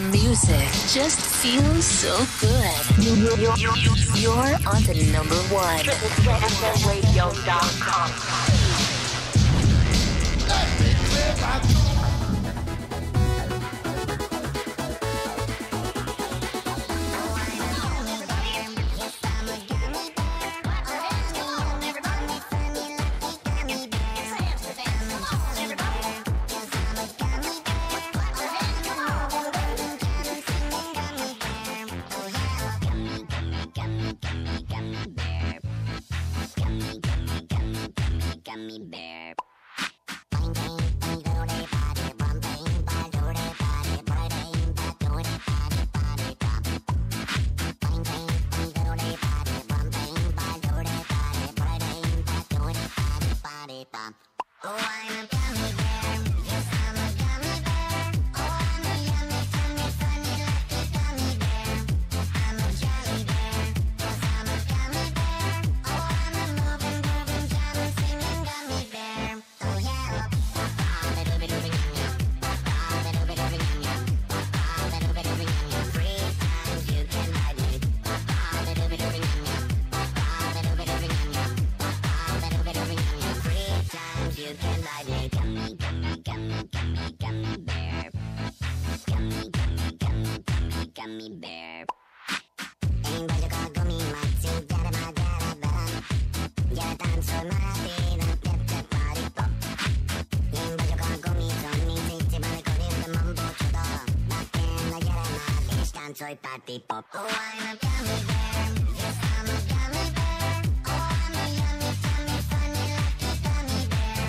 Music just feels so good. You're on to number one. Radio.com. Soy party pop. Oh, I'm a gummy bear. Yes, I'm a gummy bear. Oh, I'm a yummy, tummy, funny, lucky gummy bear.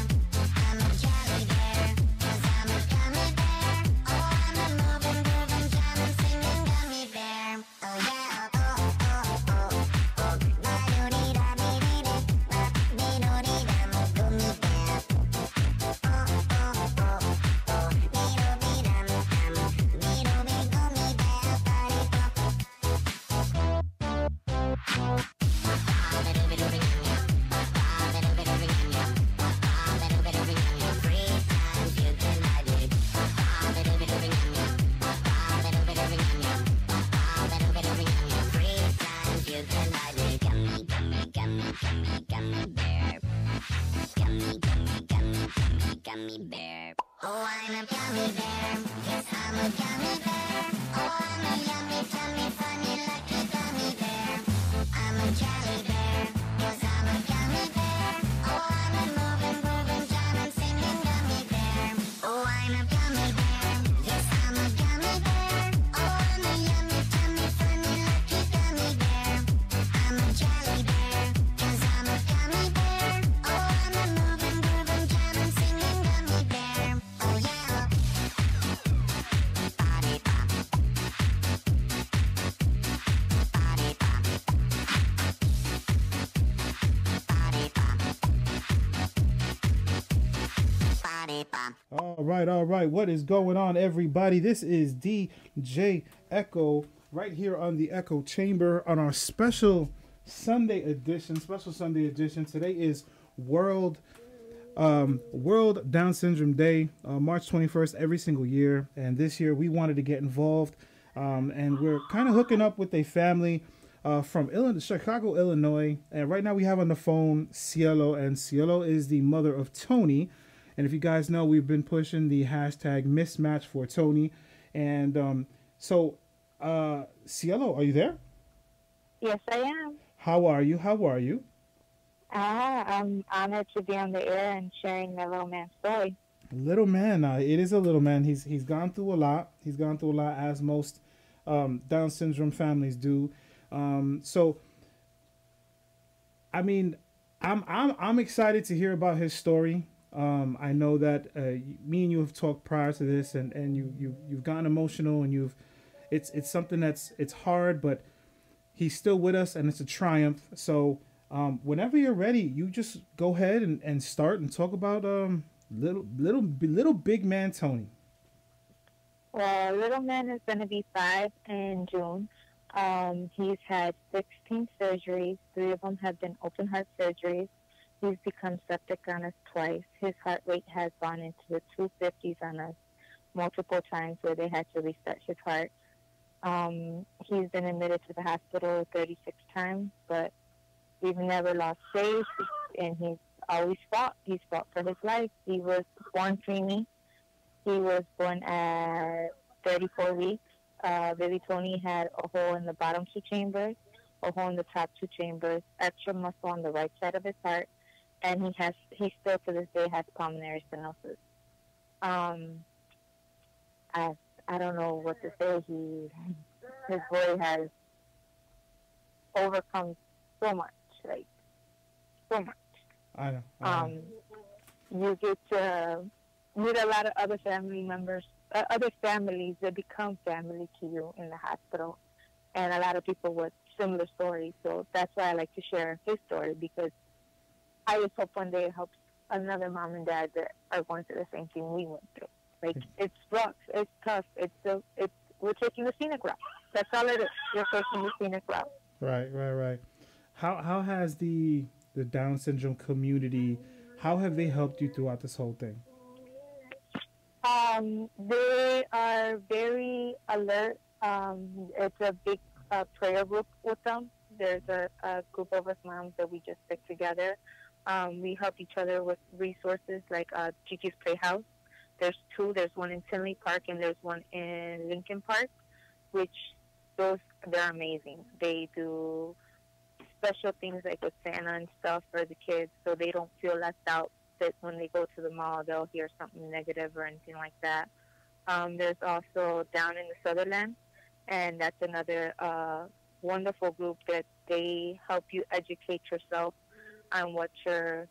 I'm a jelly bear. Yes, I'm a gummy bear. Oh, I'm a moving, grooving, jamming, singing gummy bear. Oh, yeah. Oh, oh, oh, oh, oh. Ba-do-dee-da-dee-dee-dee. Ba-dee-do-dee-da, mo gummy bear. Oh, oh, oh, oh. Dee-do-dee-dam, dam. Dee-do-dee gummy bear. Gummy bear. Oh, I'm a gummy bear. Yes, I'm a gummy bear. Oh, I'm a yummy, tummy, funny, lucky gummy bear. I'm a jelly bear. Yes, I'm a gummy bear. Oh, I'm a moving, grooving, jamming, singing gummy bear. Oh, I'm a gummy bear. Yes, I'm a gummy bear. Oh, I'm a yummy, tummy, funny, lucky gummy bear. I'm a jelly bear. Yes, I'm a gummy bear. Oh, I'm a moving, grooving, jamming, singing gummy bear. Oh, yeah. Body pop. Body pop. Body pop. Body pop. All right. What is going on, everybody? This is DJ Echo right here on the Echo Chamber on our special Sunday edition. Today is World Down Syndrome Day, March 21st, every single year. And this year we wanted to get involved, and we're kind of hooking up with a family from Chicago, Illinois. And right now we have on the phone Cielo, and Cielo is the mother of Tony. And if you guys know, we've been pushing the hashtag mismatch for Tony. And Cielo, are you there? Yes, I am. How are you? I'm honored to be on the air and sharing my little man's story. Little man, it is a little man. He's gone through a lot. He's gone through a lot, as most Down syndrome families do. So, I mean, I'm excited to hear about his story. I know that me and you have talked prior to this, and you've gotten emotional, and it's something it's hard, but he's still with us, and it's a triumph. So whenever you're ready, you just go ahead and start and talk about little big man Tony. Well, little man is going to be 5 in June. He's had 16 surgeries. 3 of them have been open heart surgeries. He's become septic on us twice. His heart rate has gone into the 250s on us. multiple times where they had to restart his heart. He's been admitted to the hospital 36 times, but we've never lost faith, and he's always fought. He's fought for his life. He was born preemie. He was born at 34 weeks. Baby Tony had a hole in the bottom two chambers, a hole in the top two chambers, extra muscle on the right side of his heart, and he still to this day has pulmonary stenosis. Um, I don't know what to say. His boy has overcome so much, like so much. I know. You get to meet a lot of other family members, other families that become family to you in the hospital, and a lot of people with similar stories. So that's why I like to share his story, because I just hope one day it helps another mom and dad that are going through the same thing we went through. Like, it's rough, it's tough, we're taking the scenic route. That's all it is. You're taking the scenic route. Right. How has the Down syndrome community, how have they helped you throughout this whole thing? They are very alert. It's a big prayer group with them. There's a group of us moms that we just stick together. We help each other with resources like Gigi's Playhouse. There's two. There's one in Tinley Park and there's one in Lincoln Park, which they're amazing. They do special things like with Santa and stuff for the kids, so they don't feel left out. That when they go to the mall, they'll hear something negative or anything like that. There's also Down in the Sutherland, and that's another wonderful group that they help you educate yourself on what you're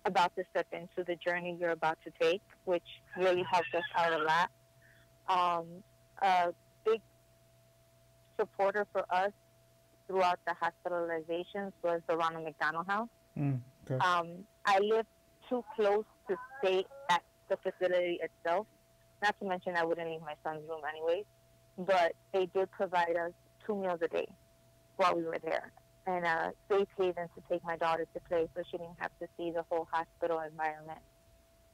about to step into, the journey you're about to take, which really helped us out a lot. A big supporter for us throughout the hospitalizations was the Ronald McDonald House. Okay. I live too close to stay at the facility itself. Not to mention I wouldn't leave my son's room anyways. But they did provide us 2 meals a day while we were there. And a safe haven to take my daughter to play so she didn't have to see the whole hospital environment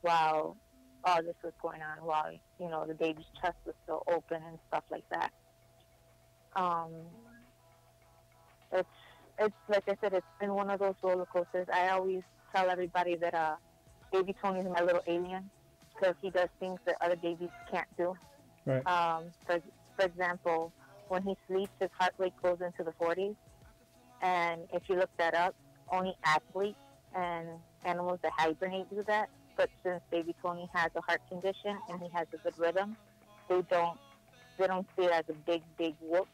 while all this was going on, while, the baby's chest was still open and stuff like that. It's like I said, it's been one of those roller coasters. I always tell everybody that baby Tony is my little alien because he does things that other babies can't do. Right. For example, when he sleeps, his heart rate goes into the 40s. And if you look that up, only athletes and animals that hibernate do that. But since baby Tony has a heart condition and he has a good rhythm, they don't see it as a big whoop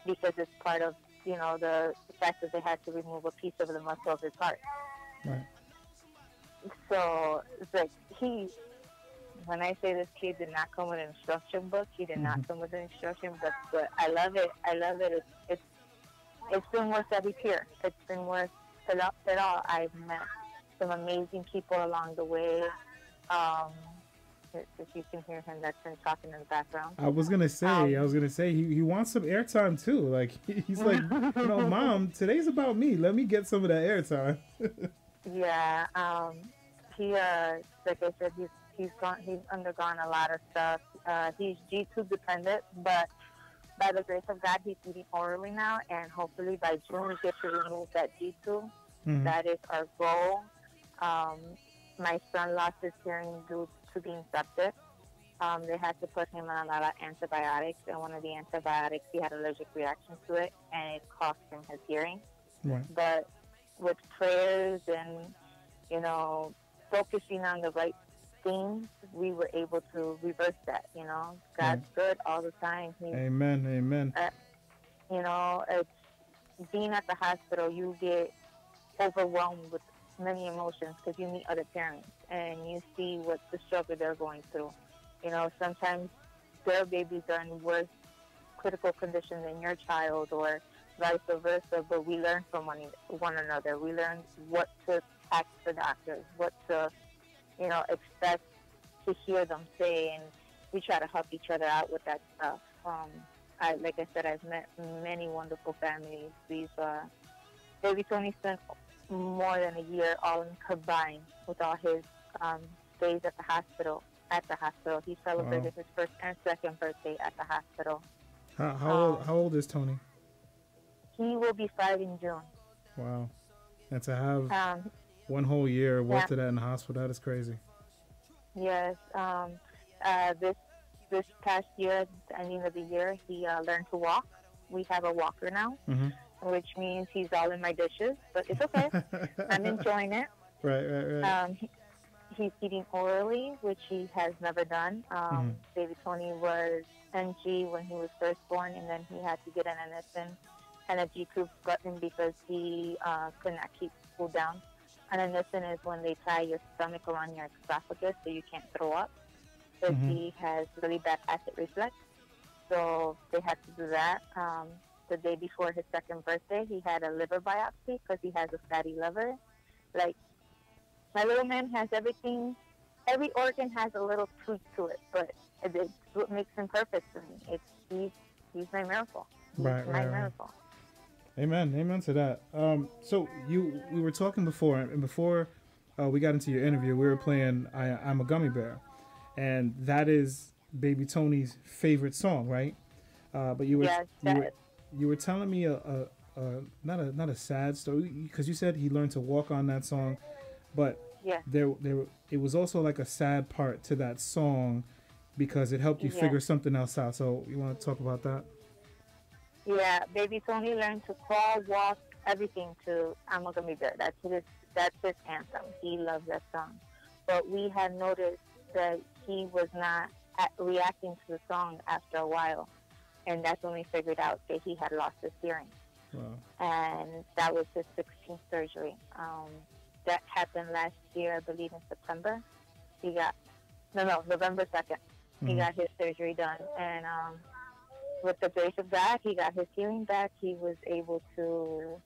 because it's part of the fact that they had to remove a piece of the muscle of his heart. Right. So it's like when I say this kid did not come with an instruction book, he did not come with an instruction book. But I love it. It's been worth every tear. It's been worth it all. I've met some amazing people along the way. If you can hear him, that's him talking in the background. I was gonna say he wants some airtime too. Like he's like, Mom, today's about me. Let me get some of that airtime. Yeah. He like I said, he's undergone a lot of stuff. He's G-tube dependent, but by the grace of God, he's eating orally now, and hopefully by June we get to remove that G-tube. Mm-hmm. That is our goal. My son lost his hearing due to being septic. They had to put him on a lot of antibiotics, and one of the antibiotics, he had an allergic reaction to it, and it cost him his hearing. Right. But with prayers and, focusing on the right things, we were able to reverse that, God's good all the time. Amen. It's being at the hospital, you get overwhelmed with many emotions because you meet other parents and you see what the struggle they're going through. Sometimes their babies are in worse critical condition than your child or vice versa, but we learn from one another. We learn what to ask the doctors, what to, expect to hear them say, and we try to help each other out with that stuff. Like I said, I've met many wonderful families. Baby Tony spent more than a year all in combined with all his stays at the hospital. at the hospital. He celebrated his first and second birthday at the hospital. How old is Tony? He will be 5 in June. Wow. And to have Um, one whole year worth yeah. of that in the hospital, that is crazy. Yes. This past year, at the ending of the year, he learned to walk. We have a walker now, Mm-hmm. which means he's all in my dishes, but it's okay. I'm enjoying it. Right. He's eating orally, which he has never done. Baby Tony was NG when he was first born, and then he had to get an innocent and a G-tube button because he could not keep food down. An innocent is when they tie your stomach around your esophagus so you can't throw up. Because he has really bad acid reflux. So they had to do that. The day before his second birthday, he had a liver biopsy because he has a fatty liver. Like, my little man has everything. Every organ has a little tweak to it, but it's what makes him perfect for me. He's my miracle. He's my miracle. Amen to that. So we were talking before, and before we got into your interview, we were playing I'm a Gummy Bear, and that is Baby Tony's favorite song, right? But you were telling me not a sad story, because you said he learned to walk on that song, but there it was also like a sad part to that song because it helped you figure something else out. So you want to talk about that? Yeah, Baby Tony learned to crawl, walk, everything to I'm a Gummy Bear. That's his anthem. He loves that song. But we had noticed that he was not reacting to the song after a while. And that's when we figured out that he had lost his hearing. Wow. And that was his 16th surgery. That happened last year, I believe, in September. November 2nd. He got his surgery done. And with the grace of God, he got his hearing back. He was able to,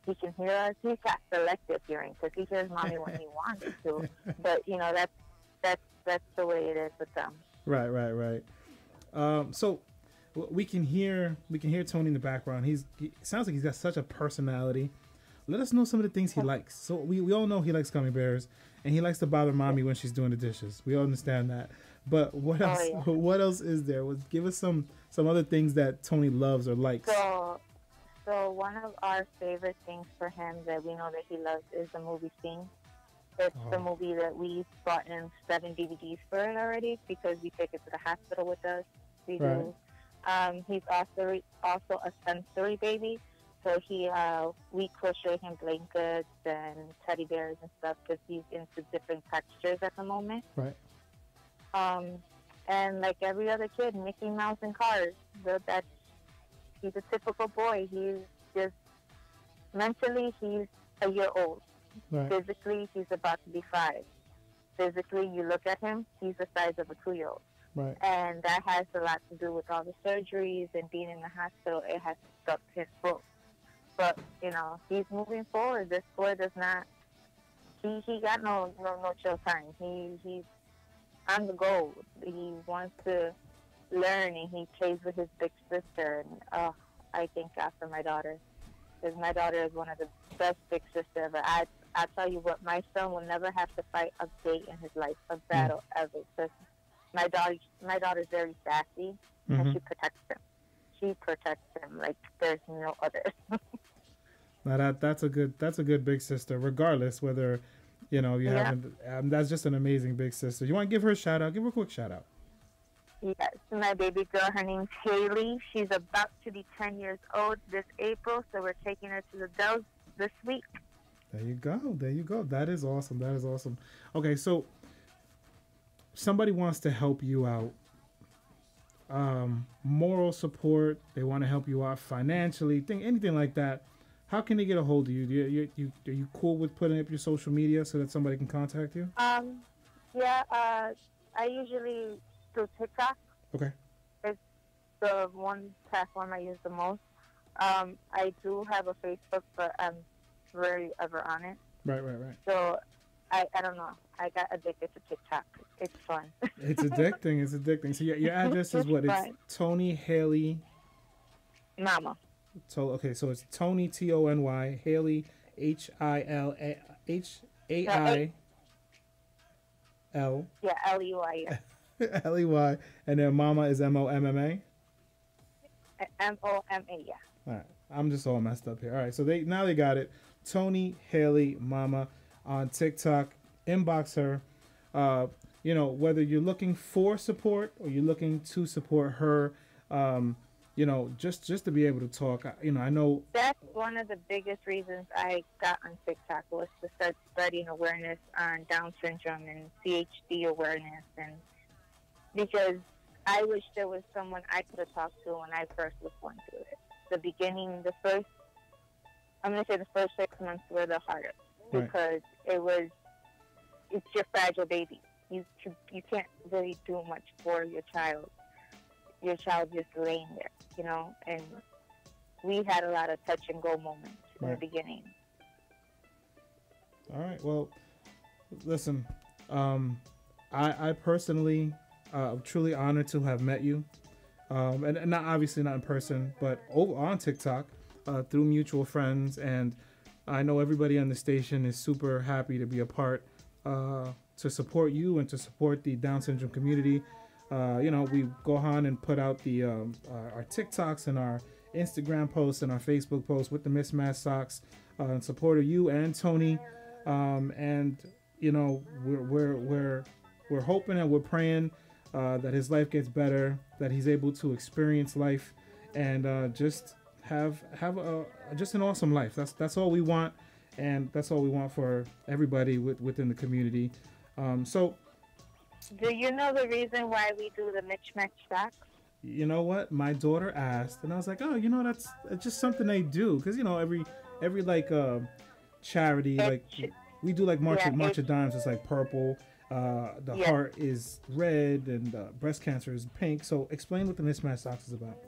he can hear us. He's got selective hearing because he hears mommy when he wants to. But, that's the way it is with them. Right. So we can hear Tony in the background. He sounds like he's got such a personality. Let us know some of the things he likes. So we all know he likes gummy bears, and he likes to bother mommy when she's doing the dishes. We all understand that. But what else? Oh, yeah. What else is there? Give us some other things that Tony loves or likes. So one of our favorite things for him that we know that he loves is the movie Sing. It's the movie that we've bought in 7 DVDs for it already because we take it to the hospital with us. We do. He's also a sensory baby, so we crochet him blankets and teddy bears and stuff because he's into different textures at the moment. Right. And like every other kid, Mickey Mouse and cars. He's a typical boy. He's just mentally he's a year old. Right. Physically, he's about to be 5. Physically, you look at him, he's the size of a 2-year-old. Right. And that has a lot to do with all the surgeries and being in the hospital. It has stuck his foot. But, he's moving forward. This boy does not, he got no chill time. He's on the go. He wants to learn, and he plays with his big sister. And, I thank God for my daughter. Because my daughter is one of the best big sisters ever. I tell you what, my son will never have to fight a day in his life, a battle ever. Because my daughter's very sassy, and she protects him. She protects him like there's no other. Now that's a good big sister, regardless whether you haven't. That's just an amazing big sister. You want to give her a shout out? Give her a quick shout out. Yes, my baby girl, her name's Haley. She's about to be 10 years old this April, so we're taking her to the Dells this week. There you go. That is awesome. Okay, so somebody wants to help you out. Moral support. They want to help you out financially. Anything like that. How can they get a hold of you? Are you cool with putting up your social media so that somebody can contact you? I usually do TikTok. Okay. It's the one platform I use the most. I do have a Facebook, but I'm rarely ever on it. Right. So I don't know. I got addicted to TikTok. It's fun. It's addicting. So your address is what? It's Tony Haley. Mama. So it's Tony Tony Haley HILAI. L. Yeah, Ley. Yeah. Ley, and then Mama is Momma. Moma. Yeah. All right, I'm just all messed up here. All right, so they got it. Tony Haley Mama on TikTok. Inbox her. Whether you're looking for support or you're looking to support her, just to be able to talk. I know that's one of the biggest reasons I got on TikTok was to start spreading awareness on Down syndrome and CHD awareness, and because I wish there was someone I could have talked to when I first was going through it. I'm going to say the first 6 months were the hardest because it's your fragile baby. You can't really do much for your child. Your child just laying there, and we had a lot of touch and go moments in the beginning. All right. Well, listen, I personally I'm truly honored to have met you. And not obviously not in person, but over on TikTok through mutual friends. And I know everybody on the station is super happy to be a part to support you and to support the Down syndrome community. We go on and put out the our TikToks and our Instagram posts and our Facebook posts with the Mismatched Socks in support of you and Tony. And we're hoping and we're praying that his life gets better, that he's able to experience life, and just have just an awesome life. That's all we want, and that's all we want for everybody within the community. So, do you know the reason why we do the mismatched socks? You know what? My daughter asked, and I was like, oh, that's just something they do, because every like charity, like we do like March of Dimes, it's like purple. The heart is red, and breast cancer is pink. So explain what the Mismatched Socks is about.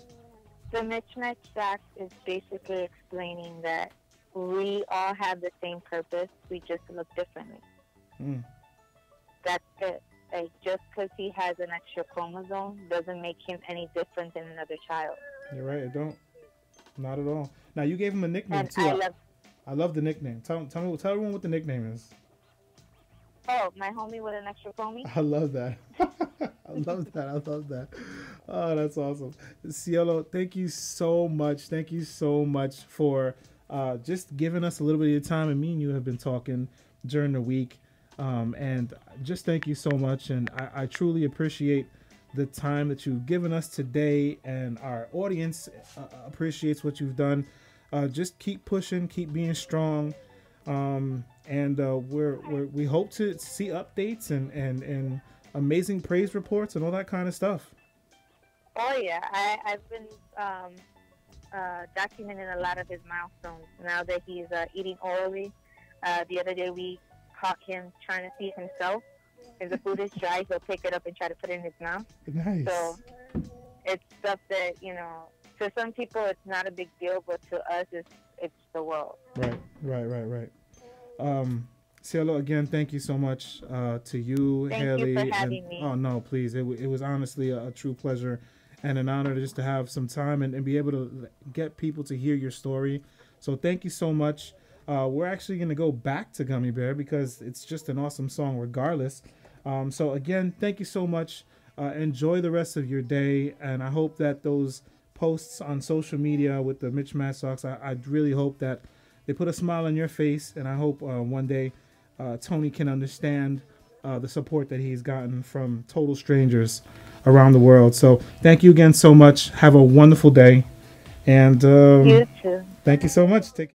The Mismatched Socks is basically explaining that we all have the same purpose. We just look differently. That's it. Like, just because he has an extra chromosome doesn't make him any different than another child. You're right. It don't. Not at all. Now, you gave him a nickname, too. I love the nickname. Tell everyone what the nickname is. Oh, my homie with an extra chromie? I love that. I love that. Oh, that's awesome. Cielo, thank you so much. Thank you so much for just giving us a little bit of your time. And me and you have been talking during the week. And just thank you so much. And I truly appreciate the time that you've given us today. And our audience appreciates what you've done. Just keep pushing, keep being strong. And we hope to see updates and amazing praise reports and all that kind of stuff. Oh yeah, I've been documenting a lot of his milestones now that he's eating orally. The other day we caught him trying to feed himself. If the food is dry, he'll pick it up and try to put it in his mouth. Nice. So it's stuff that, to some people it's not a big deal, but to us it's the world. Right. Cielo, again, thank you so much to you, Haley. Thank you for having me. Oh, no, please. It was honestly a true pleasure and an honor just to have some time and be able to get people to hear your story. So thank you so much. We're actually going to go back to Gummy Bear because it's just an awesome song regardless. So again, thank you so much. Enjoy the rest of your day. And I hope that those posts on social media with the Mismatched Socks, I really hope that they put a smile on your face, and I hope one day Tony can understand the support that he's gotten from total strangers around the world. So thank you again so much. Have a wonderful day. And you too. Thank you so much. Take